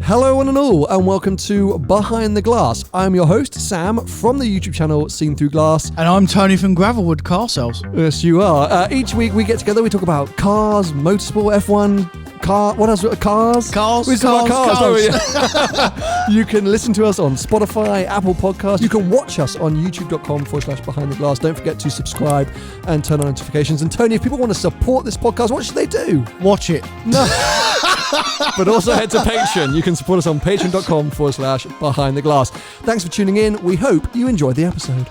Hello one and all, and welcome to Behind the Glass. I'm your host, Sam, from the YouTube channel Seen Through Glass. And I'm Tony from Gravelwood Car Sales. Yes, you are. Each week we get together, we talk about cars, motorsport, F1, what else? Cars? We talk about cars. You can listen to us on Spotify, Apple Podcasts. You can watch us on youtube.com/Behind the Glass. Don't forget to subscribe and turn on notifications. And Tony, if people want to support this podcast, what should they do? Watch it. No. But also head to Patreon. You can support us on patreon.com/Behind the Glass. Thanks for tuning in. We hope you enjoyed the episode.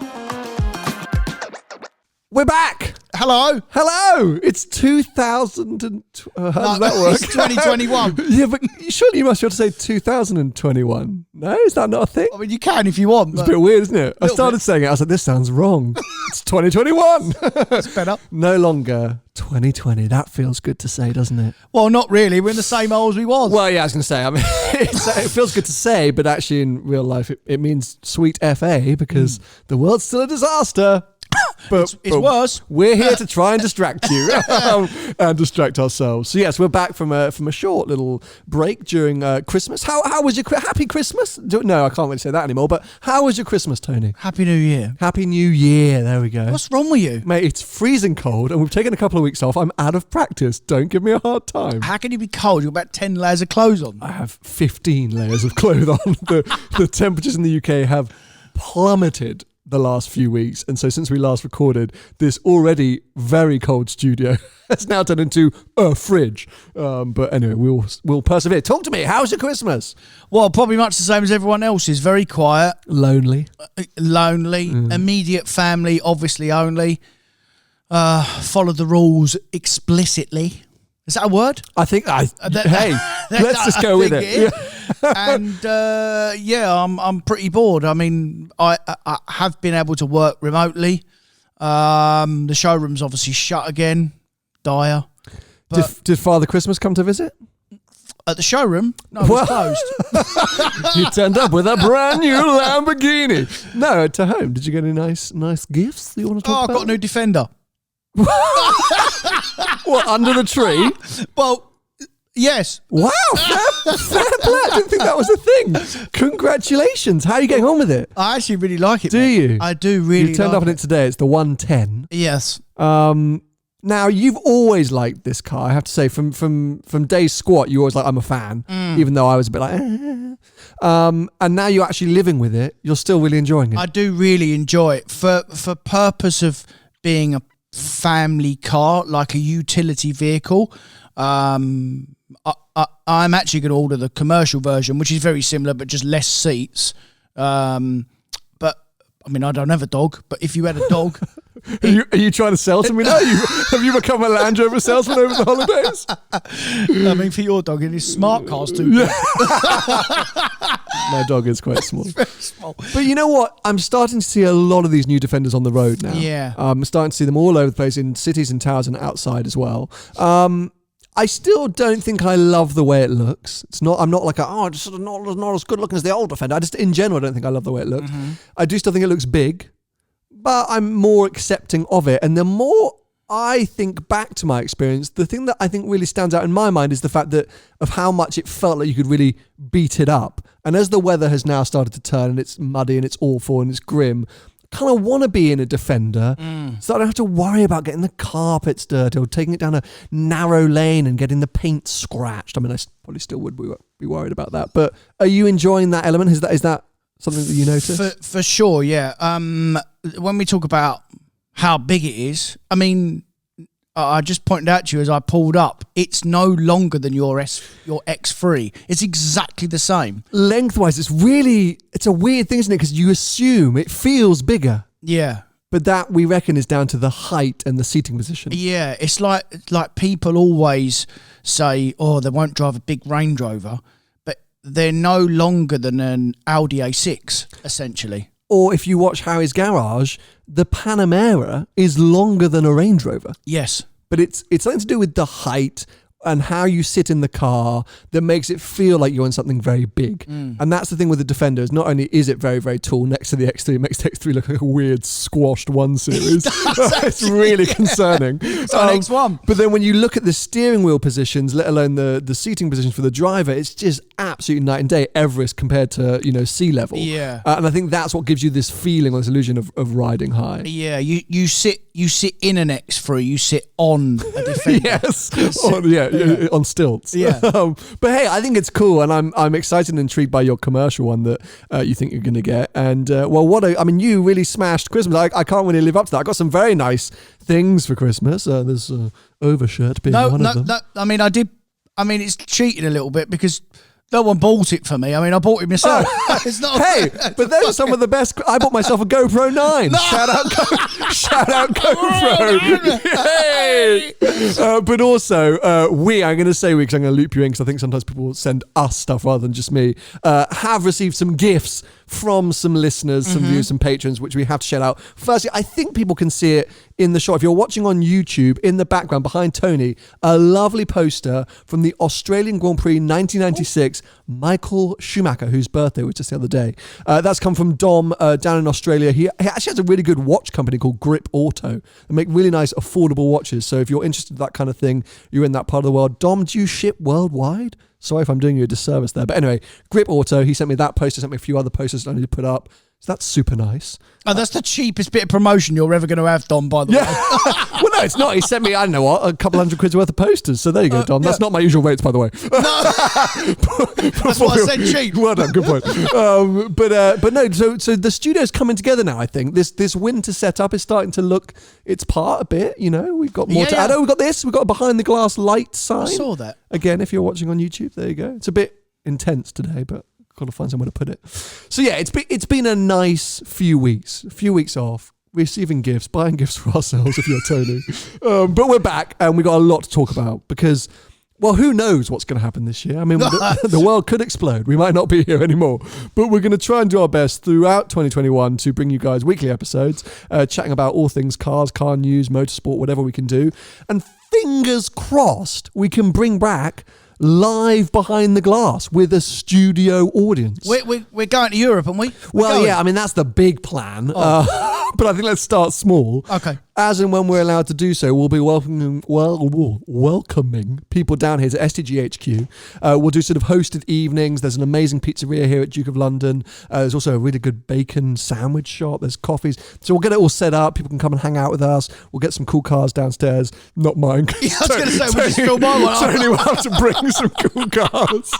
We're back. Hello. It's 2000 how does that work? It's 2021. Yeah, but surely you must be able to say 2021. No, is that not a thing? I mean, you can if you want. It's a bit weird, isn't it? I started saying it. I was like, this sounds wrong. It's 2021. It's better. No longer 2020. That feels good to say, doesn't it? Well, not really. We're in the same old as we was. Well, yeah, I was going to say. I mean, it feels good to say, but actually in real life, it means sweet FA because the world's still a disaster. But it's worse. We're here to try and distract you and distract ourselves. So yes, we're back from a short little break during Christmas. How was your happy Christmas? No, I can't really say that anymore. But how was your Christmas, Tony? Happy New Year. Happy New Year. There we go. What's wrong with you, mate? It's freezing cold, and we've taken a couple of weeks off. I'm out of practice. Don't give me a hard time. How can you be cold? You've got about 10 layers of clothes on. I have 15 layers of clothes on. The temperatures in the UK have plummeted the last few weeks, and so since we last recorded, this already very cold studio has now turned into a fridge. But anyway, we'll persevere. Talk to me. How's your Christmas? Well, probably much the same as everyone else's. Very quiet, lonely, immediate family, obviously only. Followed the rules explicitly. Is that a word? I think hey, let's just go with it. And I'm pretty bored. I mean, I have been able to work remotely. The showroom's obviously shut again. Dire. Did Father Christmas come to visit? At the showroom? No, it was closed. You turned up with a brand new Lamborghini. No, to home. Did you get any nice gifts that you want to talk about? I got a new Defender. What, under the tree? Well, yes. Wow, fair play. I didn't think that was a thing. Congratulations. How are you getting on with it? I actually really like it. Do you? I do really. You turned up in it today. It's the 110. Yes. Now, you've always liked this car. I have to say, from day squat, you always like, I'm a fan, even though I was a bit like, and now you're actually living with it. You're still really enjoying it. I do really enjoy it for purpose of being a family car, like a utility vehicle. I'm actually going to order the commercial version, which is very similar but just less seats. But I mean, I don't have a dog, but if you had a dog, are you trying to sell to me now? Have you become a Land Rover salesman over the holidays? I mean, for your dog, it is smart cars too. Yeah. My dog is quite small. It's very small. But you know what? I'm starting to see a lot of these new Defenders on the road now. Yeah. I'm starting to see them all over the place in cities and towns and outside as well. I still don't think I love the way it looks. I'm not like it's sort of not as good looking as the old Defender. In general, I don't think I love the way it looks. Mm-hmm. I do still think it looks big, but I'm more accepting of it. And the more I think back to my experience, the thing that I think really stands out in my mind is the fact that of how much it felt like you could really beat it up. And as the weather has now started to turn and it's muddy and it's awful and it's grim, I kind of want to be in a Defender so I don't have to worry about getting the carpets dirty or taking it down a narrow lane and getting the paint scratched. I mean, I probably still would be worried about that. But are you enjoying that element? Is that something that you notice? For sure, yeah. When we talk about how big it is, I mean, I just pointed out to you as I pulled up, it's no longer than your X3. It's exactly the same. Lengthwise, it's a weird thing, isn't it? Because you assume it feels bigger. Yeah. But that, we reckon, is down to the height and the seating position. Yeah, it's like people always say, they won't drive a big Range Rover, but they're no longer than an Audi A6, essentially. Or if you watch Harry's Garage, the Panamera is longer than a Range Rover. Yes. But it's something to do with the height and how you sit in the car that makes it feel like you're in something very big. And that's the thing with the Defender, is not only is it very, very tall next to the X3, it makes the X3 look like a weird squashed 1 Series. It's really concerning. It's on X1. But then when you look at the steering wheel positions, let alone the seating positions for the driver, it's just absolutely night and day, Everest compared to, sea level. Yeah. And I think that's what gives you this feeling, this illusion of riding high. Yeah, you sit in an X3, you sit on a Defender. Yes, on stilts. Yeah. But hey, I think it's cool, and I'm excited and intrigued by your commercial one that you think you're going to get. And you really smashed Christmas. I can't really live up to that. I got some very nice things for Christmas. There's overshirt being one of them. No, I did. it's cheating a little bit because no one bought it for me. I bought it myself. It's not. Hey, but those are some of the best. I bought myself a GoPro 9. No. Shout out GoPro. Hey. But also, I'm going to say because I'm going to loop you in because I think sometimes people send us stuff rather than just me, have received some gifts from some listeners, some viewers, some patrons, which we have to shout out. Firstly, I think people can see it in the shot. If you're watching on YouTube, in the background behind Tony, a lovely poster from the Australian Grand Prix 1996, Michael Schumacher, whose birthday was just the other day. That's come from Dom down in Australia. He actually has a really good watch company called Grip Auto. They make really nice, affordable watches. So if you're interested in that kind of thing, you're in that part of the world. Dom, do you ship worldwide? Sorry if I'm doing you a disservice there. But anyway, Grip Auto, he sent me that poster, sent me a few other posters that I need to put up. So that's super nice. Oh, that's the cheapest bit of promotion you're ever going to have, Dom, by the way. Well, no, it's not. He sent me, I don't know what, a couple $100 worth of posters. So there you go, Dom. That's not my usual rates, by the way. No. That's why I said cheap. Well done, good point. But no, so the studio's coming together now, I think. This winter setup is starting to look its part a bit, We've got more to add. Oh, we've got this. We've got a behind the glass light sign. I saw that. Again, if you're watching on YouTube, there you go. It's a bit intense today, but got to find somewhere to put it. So yeah, it's been a nice few weeks off, receiving gifts, buying gifts for ourselves if you're Tony. But we're back and we got a lot to talk about because, well, who knows what's going to happen this year? The world could explode. We might not be here anymore, but we're going to try and do our best throughout 2021 to bring you guys weekly episodes, chatting about all things cars, car news, motorsport, whatever we can do. And fingers crossed we can bring back live behind the glass with a studio audience. We're going to Europe, aren't we? That's the big plan. But I think let's start small. Okay. As and when we're allowed to do so, we'll be welcoming people down here to STG HQ. We'll do sort of hosted evenings. There's an amazing pizzeria here at Duke of London. There's also a really good bacon sandwich shop. There's coffees. So we'll get it all set up. People can come and hang out with us. We'll get some cool cars downstairs. Not mine. Yeah, I was going to say, we'll just film my one. Tony will have to bring some cool cars.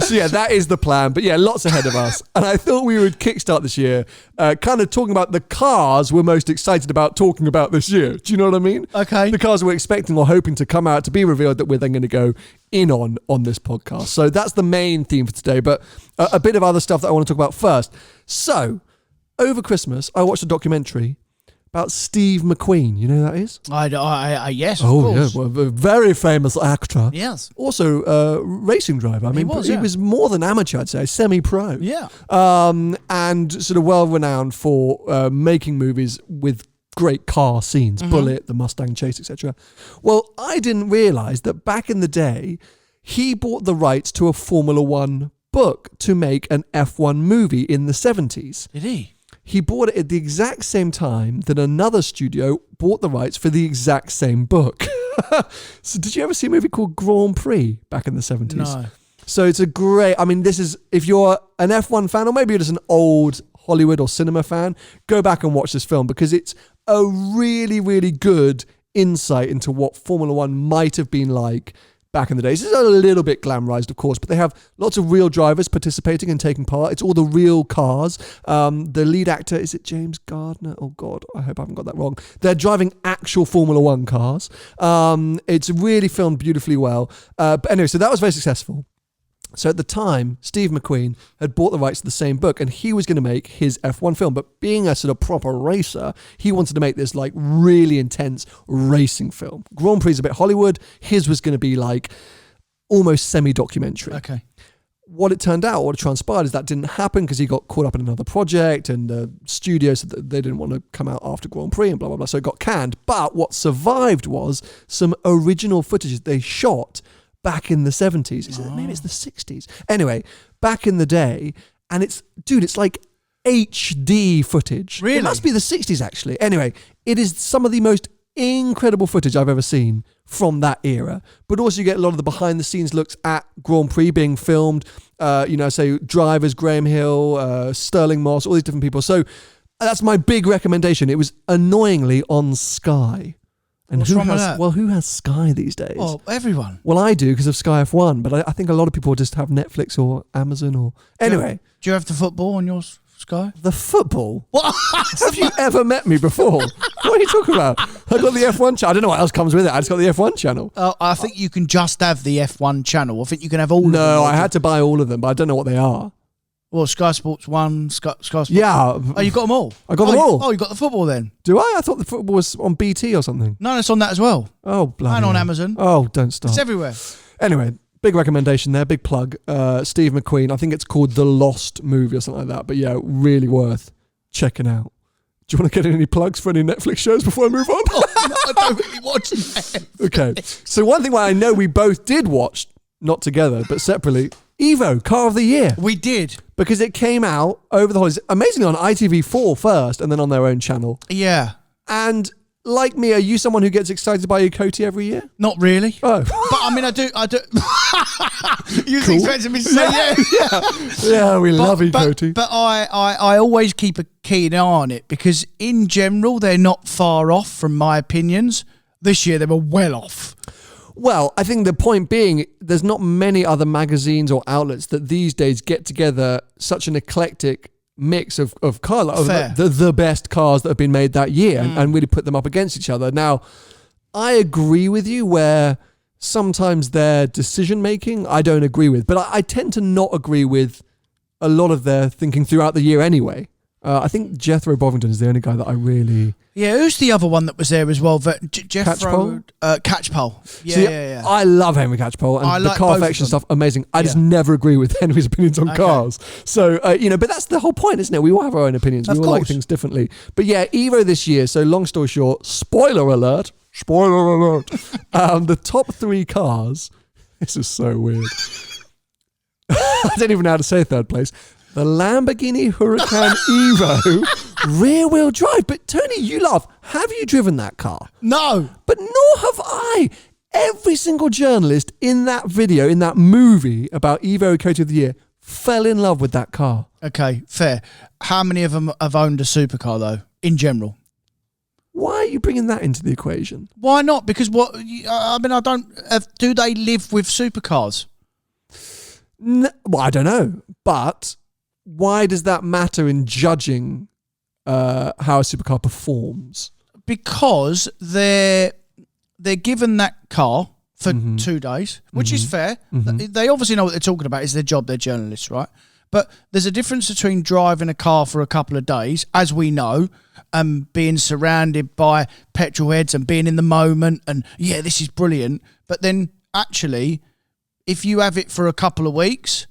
So yeah, that is the plan. But yeah, lots ahead of us. And I thought we would kickstart this year kind of talking about the cars we're most excited about talking about this year. Do you know what I mean? Okay. The cars we're expecting or hoping to come out to be revealed that we're then going to go in on this podcast. So that's the main theme for today, but a bit of other stuff that I want to talk about first. So over Christmas, I watched a documentary about Steve McQueen. You know who that is? Yes, of course. Yeah, well, a very famous actor. Yes. Also a racing driver. He was more than amateur, I'd say, semi-pro. Yeah. And sort of well-renowned for making movies with great car scenes, Bullet, the Mustang Chase, etc. Well, I didn't realise that back in the day, he bought the rights to a Formula One book to make an F1 movie in the 70s. Did he? He bought it at the exact same time that another studio bought the rights for the exact same book. So did you ever see a movie called Grand Prix back in the 70s? No. So it's a great, this is, if you're an F1 fan or maybe you're just an old Hollywood or cinema fan, go back and watch this film because it's a really, really good insight into what Formula One might have been like back in the days. It's a little bit glamorized, of course, but they have lots of real drivers participating and taking part. It's all the real cars. The lead actor, is it James Gardner? Oh, God, I hope I haven't got that wrong. They're driving actual Formula One cars. It's really filmed beautifully well. But anyway, so that was very successful. So at the time, Steve McQueen had bought the rights to the same book and he was going to make his F1 film. But being a sort of proper racer, he wanted to make this like really intense racing film. Grand Prix is a bit Hollywood. His was going to be like almost semi-documentary. Okay. what it turned out, what it transpired is that didn't happen because he got caught up in another project and the studio said that they didn't want to come out after Grand Prix and blah, blah, blah. So it got canned. But what survived was some original footage they shot back in the 70s. Maybe it's the 60s. Anyway, back in the day. And it's like HD footage. Really? It must be the 60s, actually. Anyway, it is some of the most incredible footage I've ever seen from that era. But also you get a lot of the behind the scenes looks at Grand Prix being filmed. Say drivers, Graham Hill, Sterling Moss, all these different people. So that's my big recommendation. It was annoyingly on Sky. And what's wrong with that? Well, who has Sky these days? Oh, everyone. Well, I do because of Sky F1, but I think a lot of people just have Netflix or Amazon or... Anyway. Do you have the football on your Sky? The football? What? Have you ever met me before? What are you talking about? I got the F1 channel. I don't know what else comes with it. I just got the F1 channel. I think you can just have the F1 channel. I think you can have all of them. No, I had to buy all of them, but I don't know what they are. Well, Sky Sports 1, Sky Sports... Yeah. Oh, you got them all? I got them all. Oh, you got the football then? Do I? I thought the football was on BT or something. No, it's on that as well. Oh, bloody And on hell. Amazon. Oh, don't stop. It's everywhere. Anyway, big recommendation there, big plug. Steve McQueen, I think it's called The Lost Movie or something like that. But yeah, really worth checking out. Do you want to get any plugs for any Netflix shows before I move on? No, I don't really watch Netflix. Okay. So one thing I know we both did watch, not together, but separately, Evo, Car of the Year. We did. Because it came out over the holidays, amazingly on ITV4 first and then on their own channel. Yeah. And like me, are you someone who gets excited by a Coty every year? Not really. Oh. But I mean, I do. You was expecting me to say yeah. Yeah, we love you, Coty. But I always keep a keen eye on it because in general, they're not far off from my opinions. This year, they were well off. Well, I think the point being, there's not many other magazines or outlets that these days get together such an eclectic mix of car, of the best cars that have been made that year and really put them up against each other. Now, I agree with you where sometimes their decision making I don't agree with, but I tend to not agree with a lot of their thinking throughout the year anyway. I think Jethro Bovington is the only guy that I really... Yeah, who's the other one that was there as well? Jethro... Catchpole. Yeah. I love Henry Catchpole and I the like car both affection of them. stuff, amazing. I just never agree with Henry's opinions on cars. So, but that's the whole point, isn't it? We all have our own opinions. We all like things differently. But yeah, Evo this year, so long story short, spoiler alert, the top 3 cars, this is so weird. I don't even know how to say third place. The Lamborghini Huracan Evo rear-wheel drive. But Tony, you laugh. Have you driven that car? No. But nor have I. Every single journalist in that video, in that movie about Evo Coach of the Year, fell in love with that car. Okay, fair. How many of them have owned a supercar, though, in general? Why are you bringing that into the equation? Why not? Because I don't... do they live with supercars? Well, I don't know. But... why does that matter in judging how a supercar performs? Because they're given that car for 2 days, which is fair. They obviously know what they're talking about. It's their job. They're journalists, right? But there's a difference between driving a car for a couple of days, as we know, and being surrounded by petrol heads and being in the moment and, yeah, this is brilliant. But then actually, if you have it for a couple of weeks...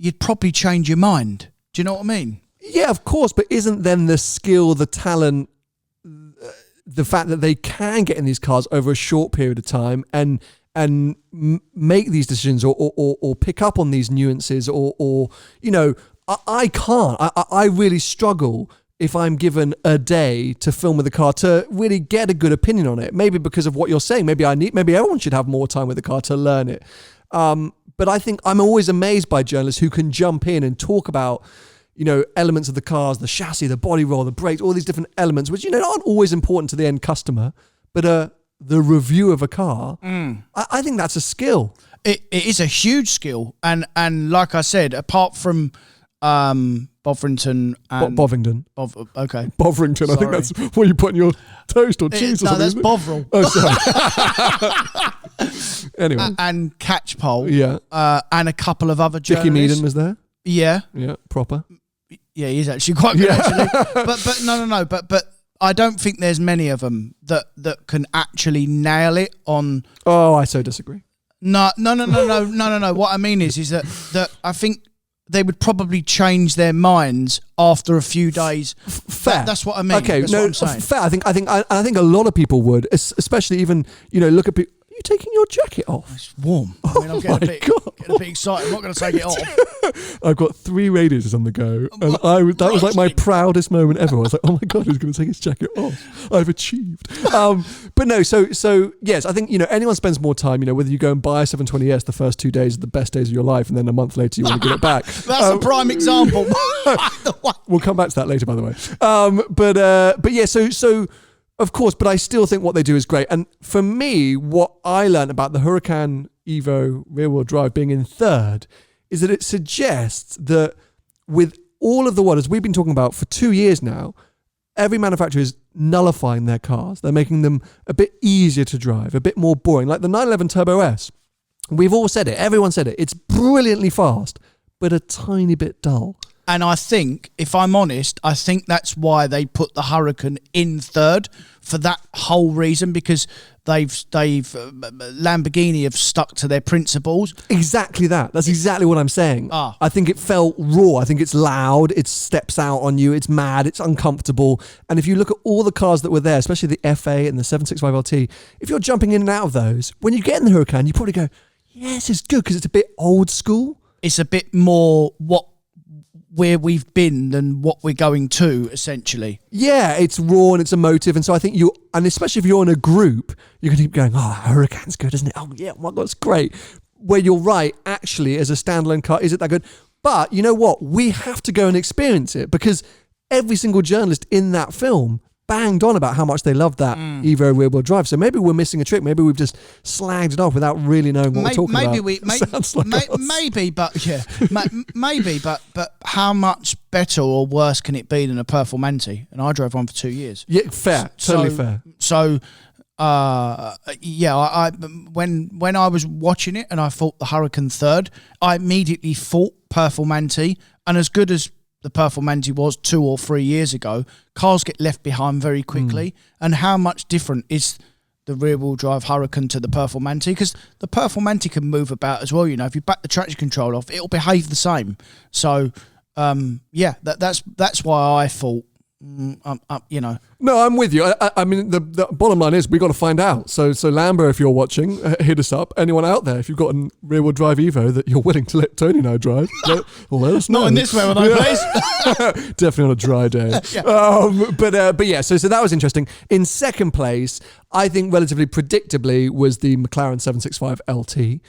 you'd probably change your mind. Do you know what I mean? Yeah, of course. But isn't then the skill, the talent, the fact that they can get in these cars over a short period of time and make these decisions or pick up on these nuances or I can't. I really struggle if I'm given a day to film with the car to really get a good opinion on it. Maybe because of what you're saying. Maybe everyone should have more time with the car to learn it. But I think I'm always amazed by journalists who can jump in and talk about, elements of the cars, the chassis, the body roll, the brakes, all these different elements, which, aren't always important to the end customer, but the review of a car, I think that's a skill. It is a huge skill. And like I said, apart from Bovington and... Bovington. Okay. Bovington. Sorry. I think that's what you put in your toast or cheese or something. No, that's Bovril. Oh, sorry. Anyway. And Catchpole. Yeah. And a couple of other journalists. Dickie Meaden was there. Yeah. Yeah, proper. Yeah, he's actually quite good, actually. But no. But I don't think there's many of them that can actually nail it on... Oh, I so disagree. No. What I mean is that I think they would probably change their minds after a few days. Fair. That's what I mean. Okay, that's what I'm saying. fair. I think a lot of people would, especially even look at people. Are you taking your jacket off? It's warm. I mean, I'm getting a bit excited. I'm not going to take it off. I've got 3 radiators on the go, and that was like my proudest moment ever. I was like, oh my god, who's going to take his jacket off? I've achieved. But no, so yes, I think anyone spends more time. Whether you go and buy a 720S, the first 2 days are the best days of your life, and then a month later you want to get it back. That's a prime example. We'll come back to that later, by the way. But yeah, so. Of course, but I still think what they do is great. And for me, what I learned about the Huracan Evo rear-wheel drive being in third is that it suggests that with all of the what, as we've been talking about for 2 years now, every manufacturer is nullifying their cars. They're making them a bit easier to drive, a bit more boring. Like the 911 Turbo S. We've all said it. Everyone said it. It's brilliantly fast, but a tiny bit dull. And I think, if I'm honest, I think that's why they put the Huracan in third, for that whole reason, because Lamborghini have stuck to their principles. Exactly that. That's exactly what I'm saying. I think it felt raw. I think it's loud. It steps out on you. It's mad. It's uncomfortable. And if you look at all the cars that were there, especially the FA and the 765 LT, if you're jumping in and out of those, when you get in the Huracan, you probably go, yeah, this is good because it's a bit old school. It's a bit more where we've been than what we're going to, essentially. Yeah, it's raw and it's emotive. And so I think and especially if you're in a group, you're going to keep going, oh, Huracan's good, isn't it? Oh, yeah, oh my God, it's great. Where you're right, actually, as a standalone car, is it that good? But you know what? We have to go and experience it because every single journalist in that film banged on about how much they loved that Evo rear-wheel drive. So maybe we're missing a trick. Maybe we've just slagged it off without really knowing what we're talking about. Maybe, but how much better or worse can it be than a Performante? And I drove one for 2 years. Yeah, fair, totally fair. So, yeah, when I was watching it and I thought the Huracan third, I immediately thought Performante, and as good as the Performante was 2 or 3 years ago, cars get left behind very quickly. And how much different is the rear-wheel drive Huracan to the Performante? Because the Performante can move about as well. If you back the traction control off, it'll behave the same. So, yeah, that's why I thought, No, I'm with you. I mean, the bottom line is we got to find out. So Lambo, if you're watching, hit us up. Anyone out there, if you've got a rear-wheel drive Evo that you're willing to let Tony and I drive, let us know. Not in this weather, though, please. Definitely on a dry day. Yeah. But yeah, so that was interesting. In second place, I think relatively predictably, was the McLaren 765 LT.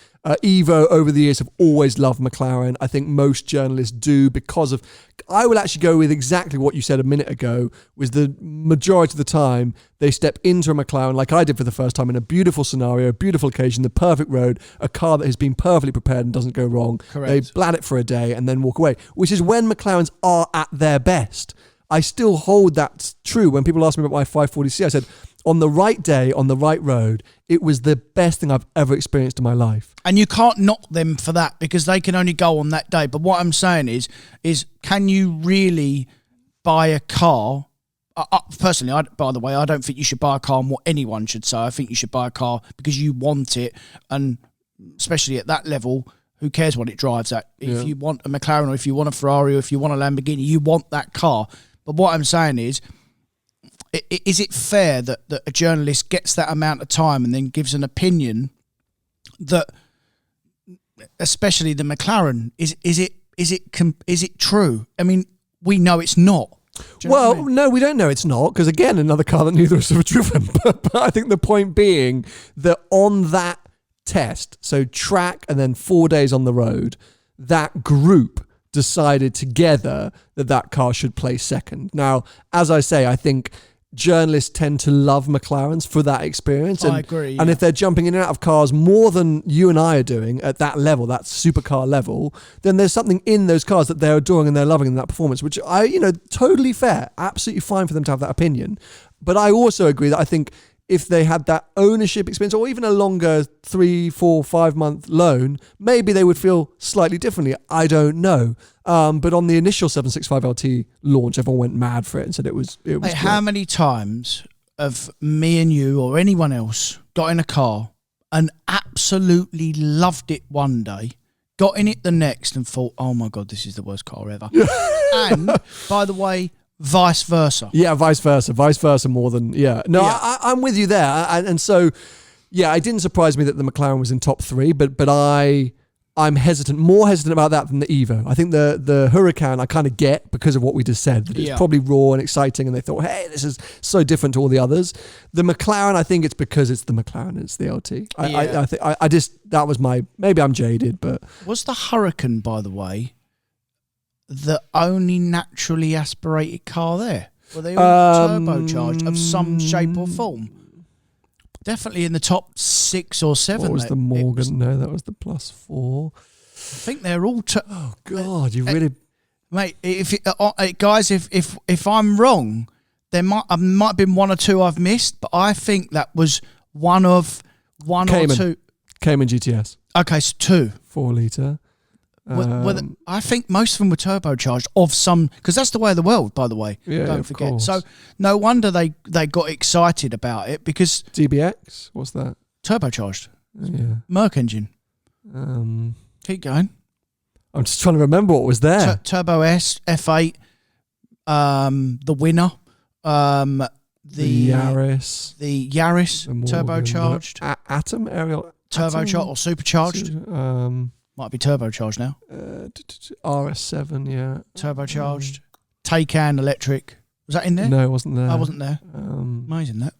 Evo over the years have always loved McLaren. I think most journalists do because of, I will actually go with exactly what you said a minute ago, was the majority of the time they step into a McLaren like I did for the first time in a beautiful scenario, a beautiful occasion, the perfect road, a car that has been perfectly prepared and doesn't go wrong. Correct. They blad it for a day and then walk away, which is when McLarens are at their best. I still hold that true. When people ask me about my 540C, I said, on the right day, on the right road, it was the best thing I've ever experienced in my life. And you can't knock them for that because they can only go on that day. But what I'm saying is can you really buy a car? Personally, by the way, I don't think you should buy a car on what anyone should say. I think you should buy a car because you want it. And especially at that level, who cares what it drives at? If you want a McLaren or if you want a Ferrari or if you want a Lamborghini, you want that car. But what I'm saying is it fair that a journalist gets that amount of time and then gives an opinion that, especially the McLaren, is it true? I mean, we know it's not. Well, I mean? No, we don't know it's not, because again, another car that neither of us have driven. But I think the point being that on that test, so track and then 4 days on the road, that group decided together that car should place second. Now, as I say, I think journalists tend to love McLarens for that experience. And, I agree. And if they're jumping in and out of cars more than you and I are doing at that level, that supercar level, then there's something in those cars that they're adoring and they're loving in that performance, which totally fair, absolutely fine for them to have that opinion. But I also agree that I think if they had that ownership experience or even a longer 3, 4, 5 month loan, maybe they would feel slightly differently. I don't know. But on the initial 765 LT launch, everyone went mad for it and said it was Mate, how many times have me and you or anyone else got in a car and absolutely loved it one day, got in it the next and thought, oh my God, this is the worst car ever. And, by the way, vice versa. Yeah, vice versa more than, yeah. No, Yeah. I'm with you there. And so, yeah, it didn't surprise me that the McLaren was in top 3, but I'm more hesitant about that than the Evo. I think the Huracan I kind of get because of what we just said, that it's probably raw and exciting, and they thought, hey, this is so different to all the others. The McLaren, I think it's because it's the McLaren, it's the LT. I think I just, that was maybe I'm jaded, but. Was the Huracan, by the way, the only naturally aspirated car there? Were they all turbocharged of some shape or form? Definitely in the top 6 or 7. What was the Morgan? No, that was the +4. I think they're all. Oh God, you really, mate. Guys, if I'm wrong, there might have been 1 or 2 I've missed, but I think that was one or 2. Cayman GTS. Okay, so 2. 4 litre. I think most of them were turbocharged of some, because that's the way of the world, by the way. Yeah, don't of forget. course. So no wonder they got excited about it, because DBX. What's that? turbocharged. Yeah. Merc engine. Keep going. I'm just trying to remember what was there. Turbo S F8. The winner. The Yaris. The Yaris The Morgan, turbocharged. Atom Ariel. Turbocharged or supercharged. Might be turbocharged now. RS7, yeah. Turbocharged. Taycan electric. Was that in there? No, it wasn't there. I wasn't there. Amazing that.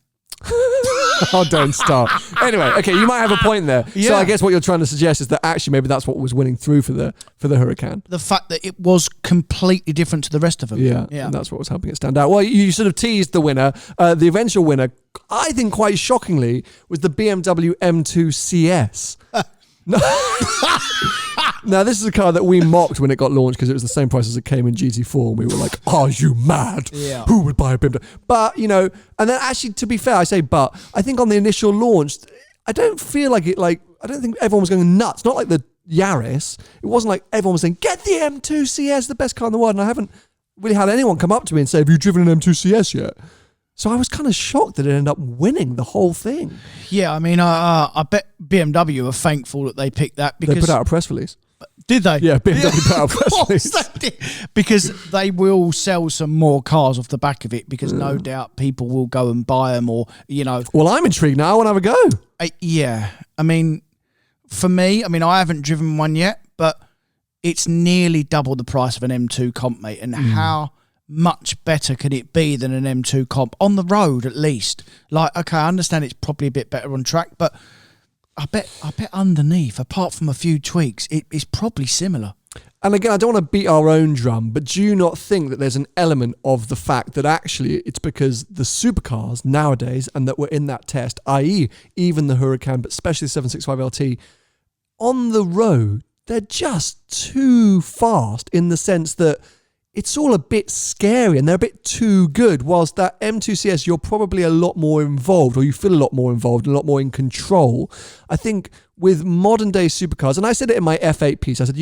Oh, don't start. Anyway, okay, you might have a point there. Yeah. So I guess what you're trying to suggest is that actually maybe that's what was winning through for the Huracan. The fact that it was completely different to the rest of them. Yeah, and that's what was helping it stand out. Well, you sort of teased the winner. The eventual winner, I think quite shockingly, was the BMW M2 CS. Now, this is a car that we mocked when it got launched because it was the same price as a Cayman GT4, and we were like, are you mad? Yeah. Who would buy a BMW? But, and then actually, to be fair, I say but, I think on the initial launch, I don't feel like it, I don't think everyone was going nuts. Not like the Yaris. It wasn't like everyone was saying, get the M2 CS, the best car in the world, and I haven't really had anyone come up to me and say, have you driven an M2 CS yet? So I was kind of shocked that it ended up winning the whole thing. Yeah, I mean, I bet BMW are thankful that they picked that, because they put out a press release. Did they? Yeah, BMW put out a press release. Because they will sell some more cars off the back of it, because no doubt people will go and buy them, or, Well, I'm intrigued now. I want to have a go. Yeah. I mean, for me, I haven't driven one yet, but it's nearly double the price of an M2 comp, mate. And how much better could it be than an M2 comp on the road, at least? Okay, I understand it's probably a bit better on track, but I bet underneath, apart from a few tweaks, it's probably similar. And again, I don't want to beat our own drum, but do you not think that there's an element of the fact that actually it's because the supercars nowadays, and that were in that test, i.e. even the Huracan, but especially the 765 LT, on the road, they're just too fast in the sense that it's all a bit scary and they're a bit too good, whilst that M2 CS, you're probably a lot more involved, or you feel a lot more involved and a lot more in control. I think with modern day supercars, and I said it in my F8 piece, I said,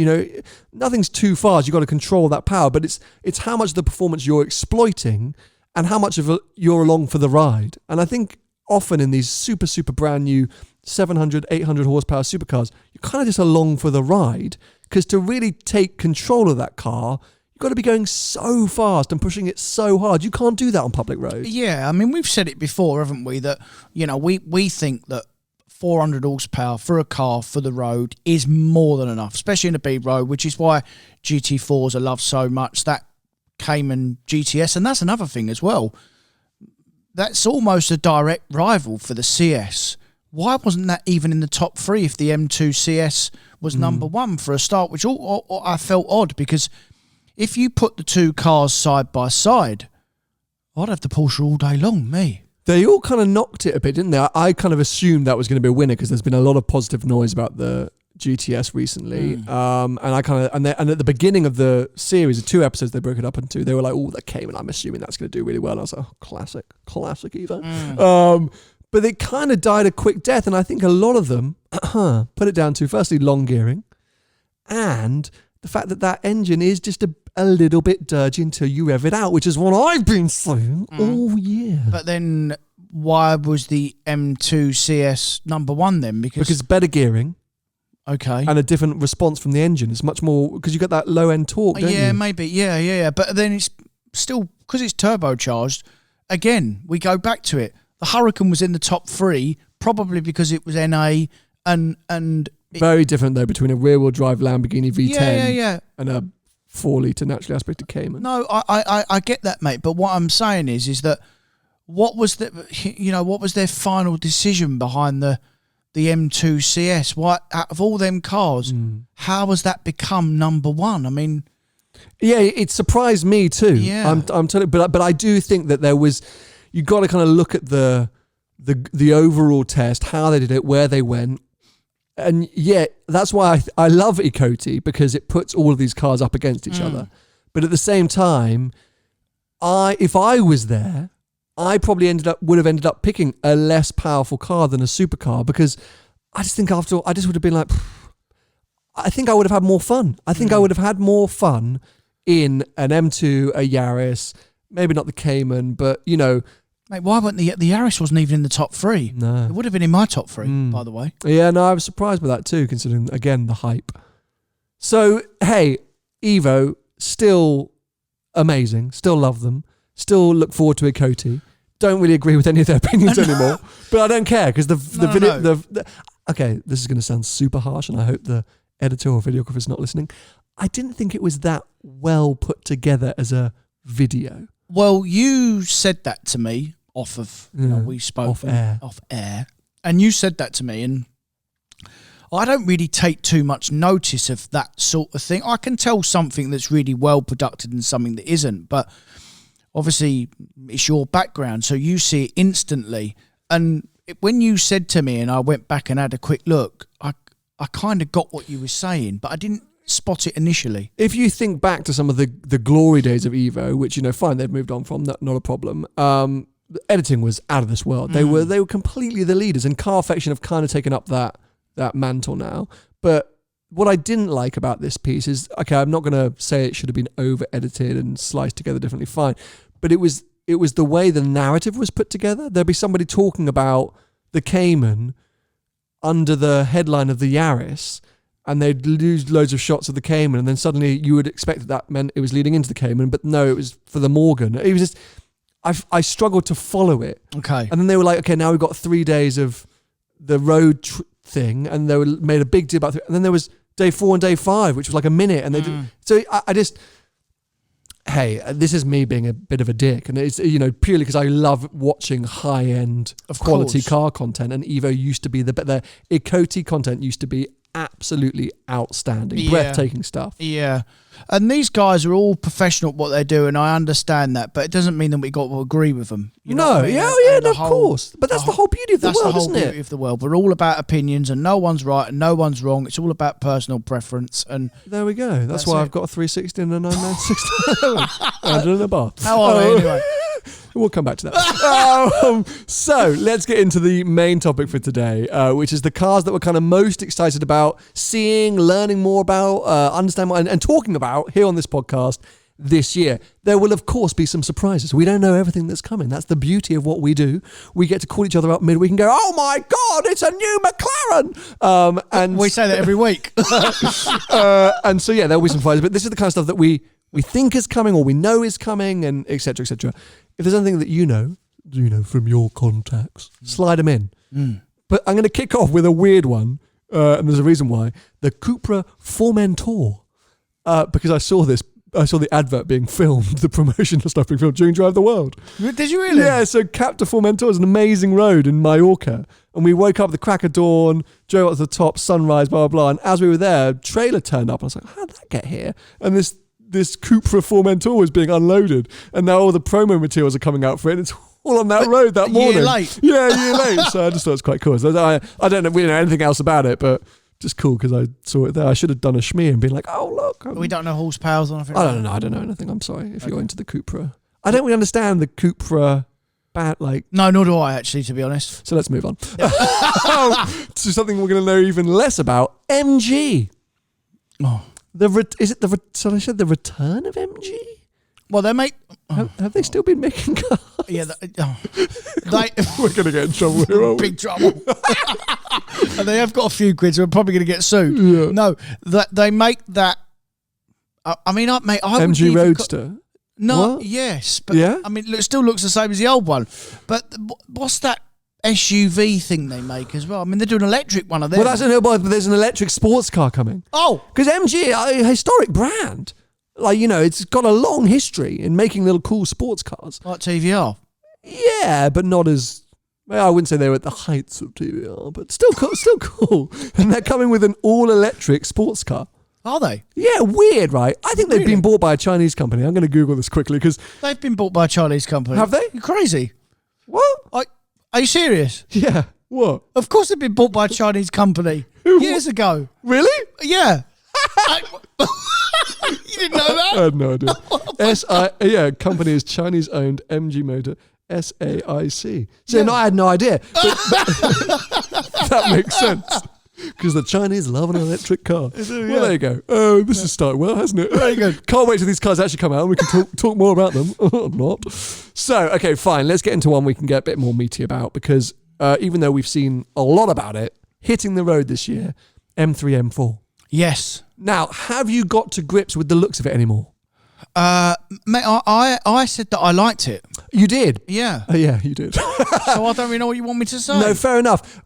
nothing's too fast, you've got to control that power, but it's how much of the performance you're exploiting and how much of it you're along for the ride. And I think often in these super, super brand new 700, 800 horsepower supercars, you're kind of just along for the ride, because to really take control of that car, you've got to be going so fast and pushing it so hard. You can't do that on public roads. Yeah, I mean, we've said it before, haven't we, that, we think that 400 horsepower for a car for the road is more than enough, especially in a B road, which is why GT4s are loved so much, that Cayman GTS, and that's another thing as well. That's almost a direct rival for the CS. Why wasn't that even in the top 3 if the M2 CS was number 1 for a start, which I felt odd, because if you put the two cars side by side, I'd have the Porsche all day long, me. They all kind of knocked it a bit, didn't they? I kind of assumed that was going to be a winner because there's been a lot of positive noise about the GTS recently. And at the beginning of the series, the 2 episodes they broke it up into, they were like, oh, the Cayman, I'm assuming that's going to do really well. And I was like, oh, classic Evo. But it kind of died a quick death. And I think a lot of them put it down to, firstly, long gearing, and the fact that engine is just a little bit dirty until you rev it out, which is what I've been saying all year. But then why was the M2 CS number one then? Because better gearing. Okay. And a different response from the engine. It's much more, because you get that low end torque, don't you? Yeah, maybe. Yeah. But then it's still, because it's turbocharged, again, we go back to it. The Hurricane was in the top 3, probably because it was NA and very different though between a rear wheel drive Lamborghini V10 and a 4-litre naturally aspirated Cayman. No, I get that, mate. But what I'm saying is that what was their final decision behind the M2 CS? What, out of all them cars, how has that become number one? I mean, yeah, it surprised me too. Yeah, I'm telling you, but I do think that there was, you got to kind of look at the overall test, how they did it, where they went, and yeah, that's why I love Ecoti, because it puts all of these cars up against each other. But at the same time, if I was there, I probably would have ended up picking a less powerful car than a supercar, because I just think after all, I just would have been like, I think I would have had more fun. I think I would have had more fun in an M2, a Yaris, maybe not the Cayman, but you know. Mate, why wasn't the Yaris wasn't even in the top 3? No. It would have been in my top 3, by the way. Yeah, no, I was surprised by that too, considering, again, the hype. So, hey, Evo, still amazing, still love them, still look forward to Ecoti. Don't really agree with any of their opinions anymore, but I don't care, because the video... Okay, this is going to sound super harsh, and I hope the editor or videographer is not listening. I didn't think it was that well put together as a video. Well, you said that to me off of, we spoke off air, and you said that to me, and I don't really take too much notice of that sort of thing. I can tell something that's really well produced and something that isn't, but obviously it's your background, so you see it instantly. And when you said to me, and I went back and had a quick look, I kind of got what you were saying, but I didn't spot it initially. If you think back to some of the glory days of Evo, which, fine, they've moved on from, not a problem. The editing was out of this world. They were completely the leaders, and Carfaction have kind of taken up that mantle now. But what I didn't like about this piece is, okay, I'm not going to say it should have been over edited and sliced together differently, fine, but it was the way the narrative was put together. There'd be somebody talking about the Cayman under the headline of the Yaris, and they'd lose loads of shots of the Cayman, and then suddenly you would expect that meant it was leading into the Cayman, but no, it was for the Morgan. It was just, I struggled to follow it. Okay. And then they were like, okay, now we've got 3 days of the road thing, and they made a big deal about it. And then there was day 4 and day 5, which was like a minute, and they did. So I just, hey, this is me being a bit of a dick, and it's purely because I love watching high-end quality car content, and Evo used to be the Ecoti content used to be absolutely outstanding, breathtaking stuff. Yeah, and these guys are all professional at what they do, and I understand that, but it doesn't mean that we got to agree with them. You know what I mean? Of course. But that's the whole beauty of the world, isn't it? That's the whole beauty of the world. We're all about opinions, and no one's right and no one's wrong. It's all about personal preference, and there we go. That's why I've got a 360 and a 996 under the bar. How are they anyway? We'll come back to that. So let's get into the main topic for today, which is the cars that we're kind of most excited about seeing, learning more about, understand more, and talking about here on this podcast this year. There will, of course, be some surprises. We don't know everything that's coming. That's the beauty of what we do. We get to call each other up midweek and go, oh my God, it's a new McLaren. And we say that every week. And so, yeah, there'll be some surprises. But this is the kind of stuff that we think is coming, or we know is coming, and et cetera, et cetera. If there's anything that you know from your contacts, slide them in. But I'm going to kick off with a weird one, and there's a reason why. The Cupra Formentor, because I saw the advert being filmed, the promotional stuff being filmed during Drive the World. Did you really? Yeah, so Cupra Formentor is an amazing road in Mallorca, and we woke up at the crack of dawn, drove up to the top, sunrise, blah, blah, blah, and as we were there, a trailer turned up, and I was like, how did that get here? And this Cupra Formentor was being unloaded, and now all the promo materials are coming out for it, and it's all on that road that morning. A year late. Yeah, a year late. So I just thought it was quite cool. So I don't know, we don't know anything else about it, but just cool because I saw it there. I should have done a schmear and been like, oh, look. We don't know horsepowers or anything. I don't know anything. I'm sorry if you're into the Cupra. I don't really understand the Cupra No, nor do I, actually, to be honest. So let's move on. To something we're going to know even less about, MG. Oh. So I said the return of MG? Well, they make... Have they still been making cars? Yeah, We're going to get in trouble here, aren't we? big trouble. And they have got a few quids who are probably going to get sued. Yeah. No, they make that. I mean, mate, I would MG even Roadster. No, What? yes, but Yeah? I mean, it still looks the same as the old one. But what's that SUV thing they make as well? I mean, they're doing an electric one of them. Well, but there's an electric sports car coming. Oh, Because MG, a historic brand. Like, it's got a long history in making little cool sports cars. like TVR. Yeah, but not as... Well, I wouldn't say they were at the heights of TVR, but still cool. And they're coming with an all-electric sports car. Are they? Yeah, weird, right? I think they've Really? been bought by a Chinese company. I'm going to Google this quickly because... They've been bought by a Chinese company. Have they? You're crazy. What? Are you serious? Yeah. What? Of course they've been bought by a Chinese company years ago. Really? Yeah. You didn't know that? I had no idea. Yeah, company is Chinese-owned MG Motor SAIC. So Yeah. no, I had no idea. But that makes sense. Because the Chinese love an electric car. yeah. Well, there you go. Oh, this has started well, hasn't it? Very good. Can't wait till these cars actually come out and we can talk more about them. Not. So, okay, fine. Let's get into one we can get a bit more meaty about because even though we've seen a lot about it hitting the road this year, M3, M4. Yes. Now, have you got to grips with the looks of it anymore? Mate, I said that I liked it. You did? Yeah. Yeah, you did. So I don't really know what you want me to say. No, fair enough.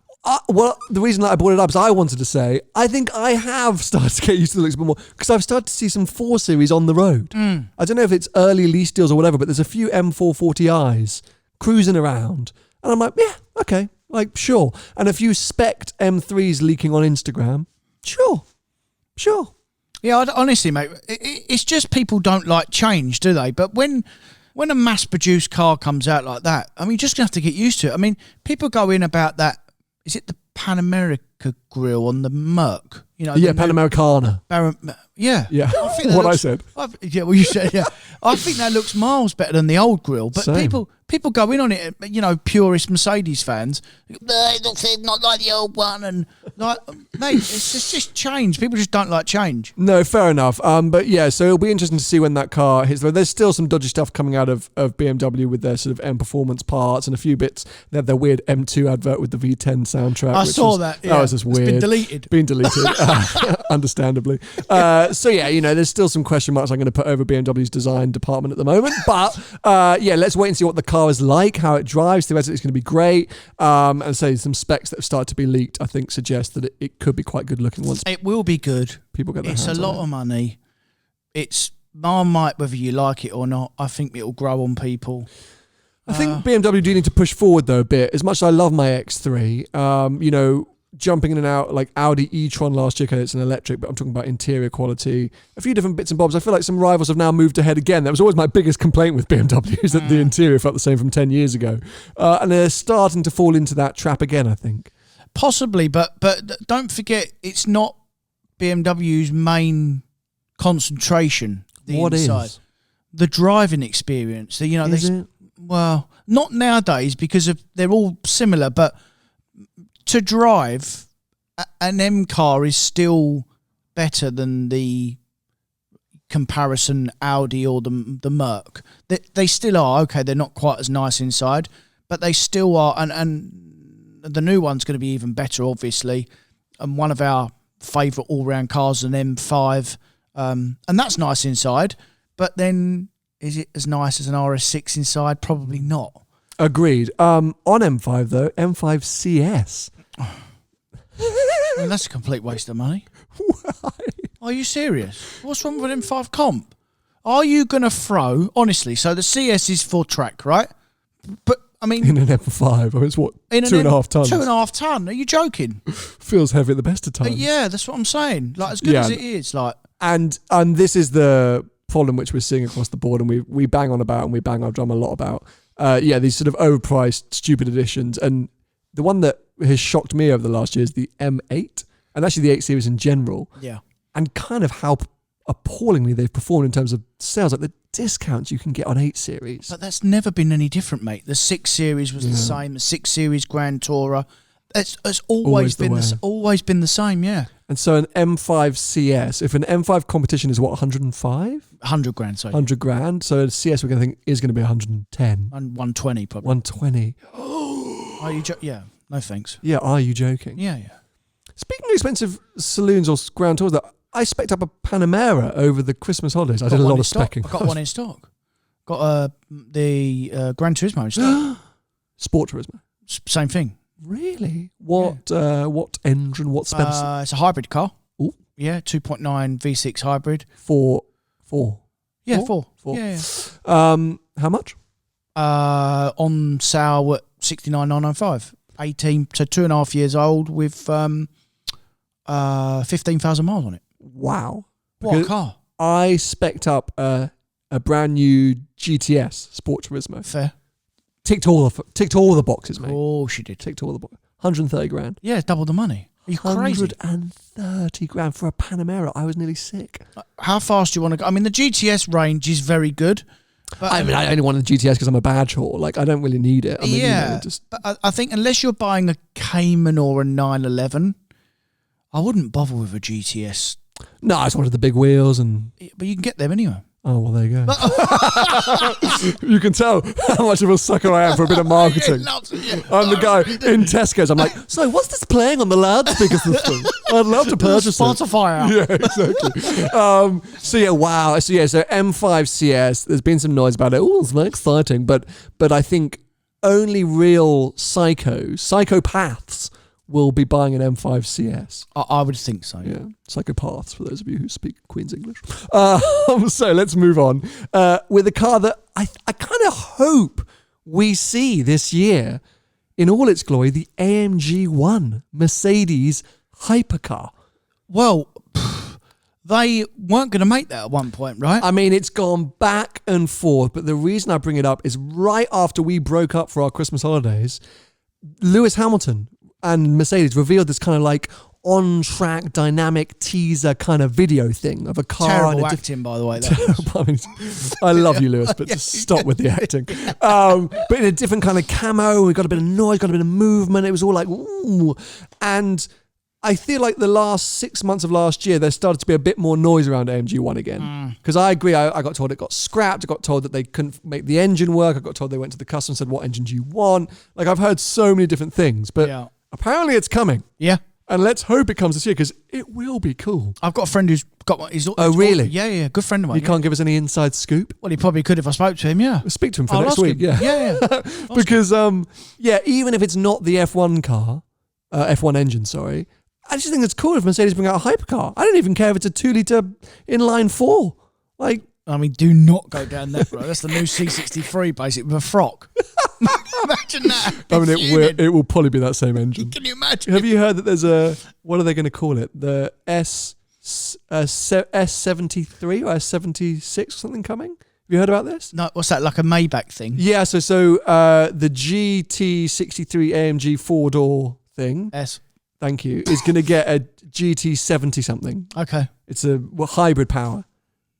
Well, the reason that I brought it up is I wanted to say I think I have started to get used to the looks a bit more because I've started to see some 4 Series on the road. I don't know if it's early lease deals or whatever, but there's a few M440i's cruising around. And I'm like, yeah, okay, like, sure. And a few spec'd M3s leaking on Instagram. Sure. Yeah, honestly, mate, it's just people don't like change, do they? But when a mass-produced car comes out like that, I mean, you're just going to have to get used to it. I mean, people go in about that, is it the Pan America grille on the Merc? Yeah, Pan Americana. Yeah. Yeah, I think that what I looks- said. Yeah, well, you said, yeah. I think that looks miles better than the old grille. But Same. people go in on it, purist Mercedes fans. It looks not like the old one. And, like, mate, it's just change. People just don't like change. No, fair enough. But yeah, so it'll be interesting to see when that car hits. There's still some dodgy stuff coming out of BMW with their sort of M Performance parts and a few bits. They have their weird M2 advert with the V10 soundtrack. I saw that. Yeah. That was just weird. It's been deleted. Been deleted, understandably. So yeah, there's still some question marks I'm going to put over BMW's design department at the moment. But yeah, let's wait and see what the car is like, how it drives. Theoretically, it's going to be great. And say some specs that have started to be leaked, I think, suggest that it could be quite good looking once It will be good. people get their It's a hands on lot it. of money. It's Marmite, whether you like it or not. I think it'll grow on people. I think BMW do need to push forward though a bit. As much as I love my X3, jumping in and out like Audi E-Tron last year, okay, it's an electric, but I'm talking about interior quality, a few different bits and bobs. I feel like some rivals have now moved ahead again. That was always my biggest complaint with BMW, is that the interior felt the same from 10 years ago. And they're starting to fall into that trap again, I think. Possibly, but don't forget, it's not BMW's main concentration. What inside. is? The driving experience. Is it? Well, not nowadays because they're all similar, but to drive, an M car is still better than the comparison Audi or the Merc. They still are, okay, they're not quite as nice inside, but they still are, and the new one's going to be even better, obviously, and one of our favourite all-round cars is an M5, and that's nice inside, but then is it as nice as an RS6 inside? Probably not. Agreed. On M5 though, M5 CS. I mean, that's a complete waste of money. Why? Are you serious? What's wrong with an M5 comp? Are you going to throw, honestly, so the CS is 4-track, right? But, I mean... In an M5, I mean, it's what, in an 2.5 tons? 2.5 ton. Are you joking? Feels heavy at the best of times. Yeah, that's what I'm saying. Like, as good as it is, like... And this is the problem which we're seeing across the board, and we bang on about and we bang our drum a lot about. These sort of overpriced, stupid editions. And the one that has shocked me over the last year is the M8, and actually the 8 Series in general. Yeah. And kind of how appallingly they've performed in terms of sales, like the discounts you can get on 8 Series. But that's never been any different, mate. The 6 Series was the same. The 6 Series Grand Tourer. It's always been the same, yeah. And so an M5 CS, if an M5 competition is what, 105? 100 grand, sorry. 100 grand. So a CS we're going to think is going to be 110. 120 probably. 120. Are you yeah, no thanks. Yeah, are you joking? Yeah. Speaking of expensive saloons or Grand Tours, I spec'd up a Panamera over the Christmas holidays. I did a lot of specking. I got one in stock. Got the Gran Turismo in stock. Sport Turismo. Same thing. Really? What engine? What Spencer? It's a hybrid car. Ooh. Yeah, 2.9 V6 hybrid. Four. Yeah, four. Yeah. How much? On sale at 69,995. 18, so 2.5 years old with 15,000 miles on it. Wow. What a car. I spec'd up a brand new GTS Sport Turismo. Fair. Ticked all the boxes, mate. Oh, she did. Ticked all the boxes. 130 grand. Yeah, it's double the money. Are you crazy? 130 grand for a Panamera. I was nearly sick. How fast do you want to go? I mean, the GTS range is very good. But I mean, I only wanted the GTS because I'm a badge whore. Like, I don't really need it. I mean, yeah, but I think unless you're buying a Cayman or a 911, I wouldn't bother with a GTS. No, I just wanted the big wheels and... But you can get them anyway. Oh, well, there you go. You can tell how much of a sucker I am for a bit of marketing. I'm the guy in Tesco's. I'm like, so what's this playing on the loudspeaker system? I'd love to purchase it. Spotify. Yeah, exactly. Wow. So M5 CS, there's been some noise about it. Oh, it's very exciting. But I think only real psychopaths will be buying an M5 CS. I would think so. Yeah, psychopaths, for those of you who speak Queen's English. So let's move on with a car that I kind of hope we see this year in all its glory, the AMG One Mercedes hypercar. Well, they weren't going to make that at one point, right? I mean, it's gone back and forth, but the reason I bring it up is right after we broke up for our Christmas holidays, Lewis Hamilton and Mercedes revealed this kind of like on-track dynamic teaser kind of video thing of a car. Terrible acting, by the way. I mean, I love you, Lewis, but just stop with the acting. But in a different kind of camo, we got a bit of noise, got a bit of movement. It was all like, ooh. And I feel like the last 6 months of last year, there started to be a bit more noise around AMG One again. Because I agree, I got told it got scrapped. I got told that they couldn't make the engine work. I got told they went to the customer and said, what engine do you want? Like, I've heard so many different things, but apparently it's coming. Yeah. And let's hope it comes this year because it will be cool. I've got a friend who's got one. Really? Yeah. Good friend of mine. You can't give us any inside scoop? Well, he probably could if I spoke to him, yeah. We'll speak to him for next week. Yeah. Because, even if it's not the F1 car, F1 engine, sorry, I just think it's cool if Mercedes bring out a hypercar. I don't even care if it's a 2-litre inline 4. Like, I mean, do not go down that road. That's the new C63, basically, with a frock. Imagine that. I mean, it will probably be that same engine. Can you imagine? Have you heard that there's what are they going to call it? The S73 or S76 or something coming? Have you heard about this? No, what's that, like a Maybach thing? Yeah, so the GT63 AMG 4-door thing. Thank you. Is going to get a GT70 something. Okay. It's a hybrid power.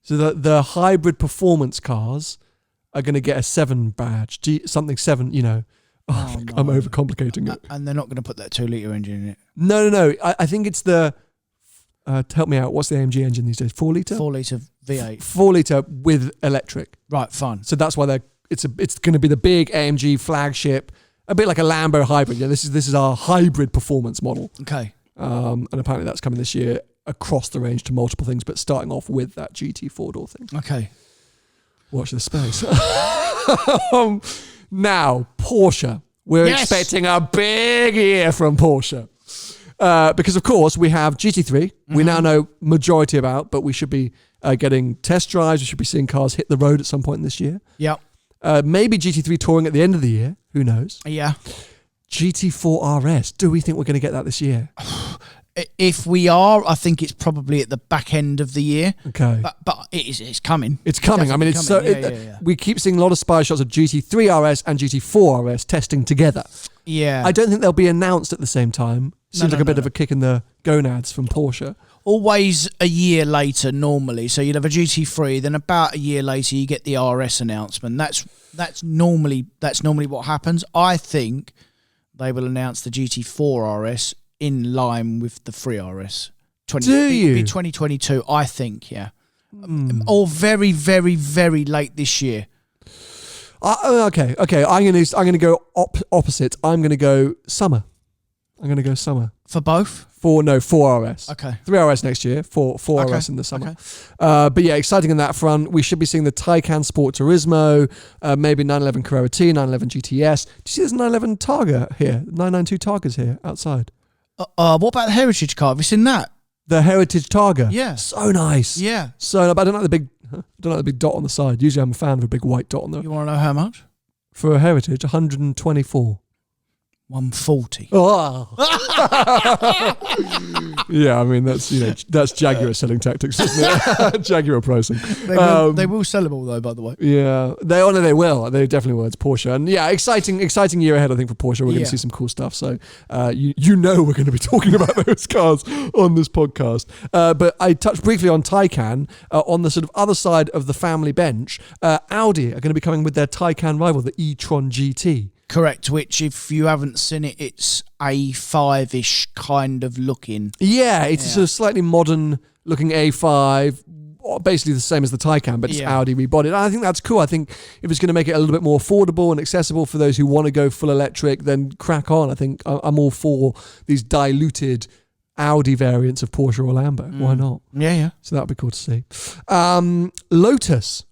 So the hybrid performance cars are going to get a 7 badge, something 7, you know. I'm overcomplicating it. And they're not going to put that 2-litre engine in it? No. I think it's the, help me out, what's the AMG engine these days? 4-litre? 4-litre V8. 4-litre with electric. Right, fine. So that's why it's going to be the big AMG flagship, a bit like a Lambo hybrid. Yeah, this is our hybrid performance model. Okay. And apparently that's coming this year across the range to multiple things, but starting off with that GT 4-door thing. Okay. Watch this space. Now, Porsche. We're expecting a big year from Porsche. Because, of course, we have GT3. We now know majority about, but we should be getting test drives. We should be seeing cars hit the road at some point this year. Yep. Maybe GT3 touring at the end of the year. Who knows? Yeah. GT4 RS. Do we think we're going to get that this year? If we are, I think it's probably at the back end of the year. Okay. But it's coming. It's coming. I mean, it's coming. We keep seeing a lot of spy shots of GT3 RS and GT4 RS testing together. Yeah. I don't think they'll be announced at the same time. Seems like a bit of a kick in the gonads from Porsche. Always a year later normally. So you'd have a GT3, then about a year later you get the RS announcement. That's normally what happens. I think they will announce the GT4 RS in line with the 3RS Do you? It'd be 2022, I think, yeah. Or very, very, very late this year. Okay. I'm gonna go opposite. I'm gonna go summer. For both? 4RS. Okay. 3RS next year. 4RS in the summer. Okay. But yeah, exciting on that front. We should be seeing the Taycan Sport Turismo, maybe 911 Carrera T, 911 GTS. Do you see there's 911 Targa here? 992 Targas here outside. What about the Heritage car? Have you seen that? The Heritage Targa. Yeah. So nice. Yeah. So, but I don't like the big dot on the side. Usually I'm a fan of a big white dot on there. You want to know how much? For a Heritage, 124. 140. Oh. Yeah, I mean that's Jaguar selling tactics, isn't it? Jaguar pricing. They will sell them all though, by the way. Yeah, they will. They definitely will. It's Porsche, and yeah, exciting year ahead. I think for Porsche, we're going to see some cool stuff. So we're going to be talking about those cars on this podcast. But I touched briefly on Taycan on the sort of other side of the family bench. Audi are going to be coming with their Taycan rival, the E-Tron GT. Correct, which if you haven't seen it, it's A5-ish kind of looking. Yeah, it's a sort of slightly modern looking A5, basically the same as the Taycan, but it's Audi rebodied. And I think that's cool. I think if it's going to make it a little bit more affordable and accessible for those who want to go full electric, then crack on. I think I'm all for these diluted Audi variants of Porsche or Lambo. Why not? Yeah. So that would be cool to see. Lotus.